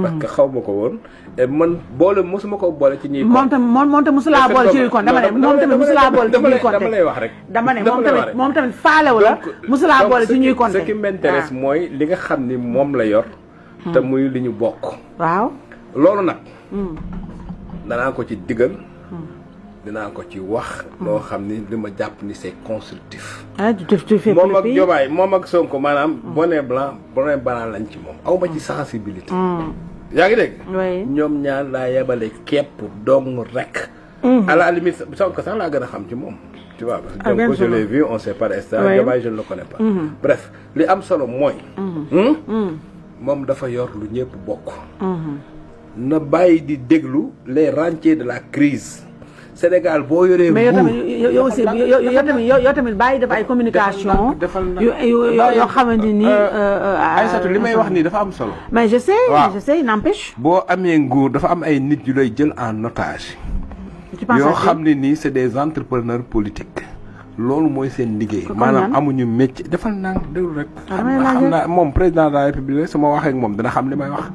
parce que xaw ma ko woon et man mosuma ko boole ci ñuy. moom tamit mosulaa boole ci ñuy compte dama ne moom tamit mosulaa boole ci ñuy compte dama lay wax rek. dama ne moom tamit faalewu la mosulaa boole ci ñuy compte. ce qui m'intéresse mooy li nga xam ni moom la yor. te muy li ñu bokk. waaw. loolu nag. danaa ko ci digal. dinaa ko ci wax. loo xam ni li ma jàpp ni c'est constructif. moom ak Diomaye moom ak Sonko maanaam bonnet blanc lañ ci moom aw ma ci sensibilité. yaa ngi dégg. ñoom ñaar laa yebale képp dong rek. à la limite Sonko sax laa gën a xam ci moom. tu vois parce que donc je l'ai vu on sait pas instant Diomaye je ne le connais pas. bref li am solo mooy. moom dafa yor lu ñëpp bokk. na bàyyi di déglu les rentiers de la crise Sénégal boo yoree. mais yow tamit bàyyi def ay communication. yoo xamante ni. Aïssatou li may wax nii dafa am solo. mais je sais n'empêche. boo amee nguur dafa am ay nit yu lay jël en otage. yoo xam ne nii c'est des entrepreneurs politiques. loolu mooy seen liggéey. maanaam amuñu métier defal naa déglu rek. xam naa moom président de la république su ma waxee ak moom dina xam li may wax.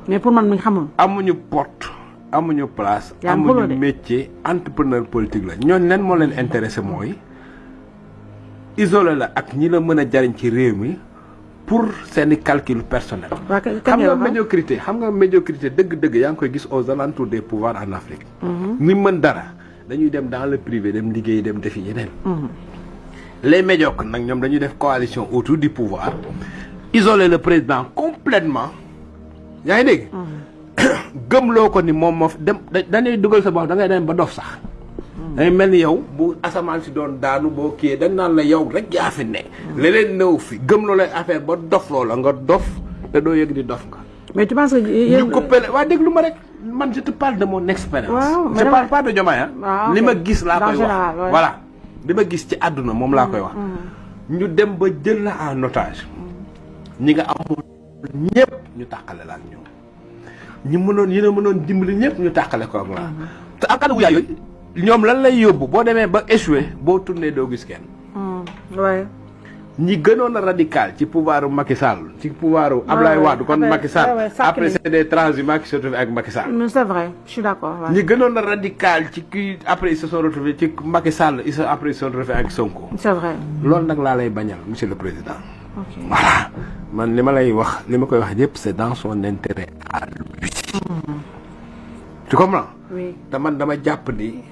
mais pour man mi xamul. amuñu porte amuñu place. amuñu métier entrepreneur politique la ñooñu leen moo leen intéressé mooy isolé la ak ñi la mën a jariñ ci réew mi pour seeni calcul personnel. xam nga médiocrité dëgg-dëgg yaa ngi koy gis aux alentours des pouvoirs en Afrique. ñi mën dara dañuy dem dans le privé dem liggéey dem defi yeneen. les médiocres nag ñoom dañuy def coalition autour du pouvoir isoler le président complètement yaa ngi dégg. gëmloo ko ni moom moo dem dañuy dugal sa bopp da ngay dem ba dof sax. day mel ni yow bu asamaan si doon daanu boo kii dañ naan la yow rek yaa fi ne. leneen nëw fi gëmloo lay affaire ba dof loola nga dof te doo yëg di dof nga. mais tu penses que yéen ñu coupé waa déglu ma rek man je te parle de mon expérience. waaw je parle pas de Diomaye li ma gis laa koy wax voilà li ma gis ci àdduna moom laa koy wax. ñu dem ba jël la en otage. ñi nga amoon ñëpp ñu tàqale la ak ñoom. ñi mënoon dimbali ñëpp ñu tàqale ko ak la te en cas de yooyu ñoom lan lay yóbbu boo demee ba échoué boo tourné doo gis kenn. waaye. ñi gënoon a radical ci pouvoiru Macky Sall ci pouvoiru Ablaye Wade kon Macky Sall après c'est des transhumants qui se retrouvent avec Macky Sall. c'est vrai je suis d'accord. ñi gënoon a radical ci kii après ils se sont retrouvés ci Macky Sall après ils se sont retrouvés avec Sonko. c'est vrai. loolu nag laa lay bañal monsieur le président. voilà man li ma lay wax li ma koy wax yëpp c'est dans son intérêt à lui. tu comprends. oui te man dama jàpp ni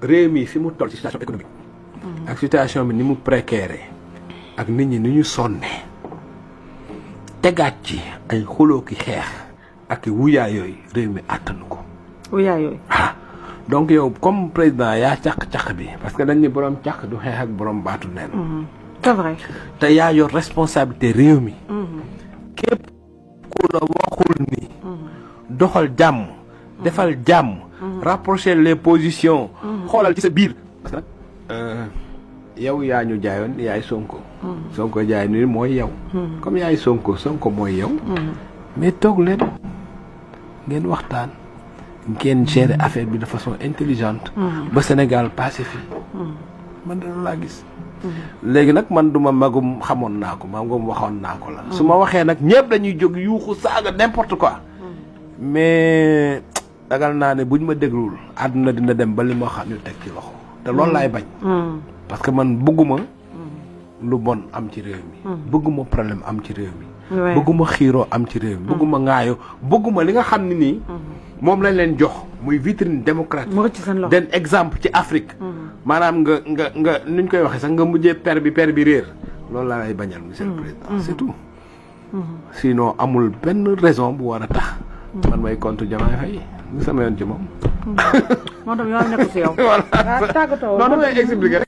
réew mi fi mu toll ci situation économique. ak situation bi ni mu précaire ak nit ñi ni ñu sonne tegaat ci ay xuloo ki xeex ak wuyaa yooyu réew mi àttanu ko. wuyaa yooyu. ah donc yow comme président yaa càq-càq bi parce que dañ ni borom càq du xeex ak borom baatu neen. c'est vrai. te yaa yor responsabilité réew mi. képp ku la waxul ni. doxal jàmm. defal jàmm. rapprocher les positions. xoolal ci sa biir. parce que nag yow yaa ñu jaayoon yaay Sonko. Sonko jaay ni mooy yow. comme yaay Sonko mooy yow. mais toog leen ngeen waxtaan. ngeen gérer affaire bi de façon intelligente. ba Sénégal passé fi. man de laa gis. léegi nag man duma magum xamoon naa ko magum waxoon naa ko la. su ma waxee nag ñëpp dañuy jóg yuuxu saaga n'importe quoi. mais dagal naa ne buñ ma dégluwul àdduna dina dem ba li ma xam ñu teg ci loxo. te loolu laay bañ. parce que man bëgguma lu bon am ci réew mi. bëgguma problème am ci réew mi. bëgguma xiiroo am ci réew mi. bëgguma ŋaayoo bëgguma li nga xam ne nii. moom lañ leen jox muy vitrine démocratique. den exemple ci Afrique. maanaam nga nuñ koy waxee sax nga mujjee per bi réer loolu laa lay bañal monsieur le président c'est tout. sinon amul benn raison bu war a tax. man may contre Diomaye Faye lu sama yoon ci moom. moo tax yow nekk si yow. voilà non damay expliquer rek.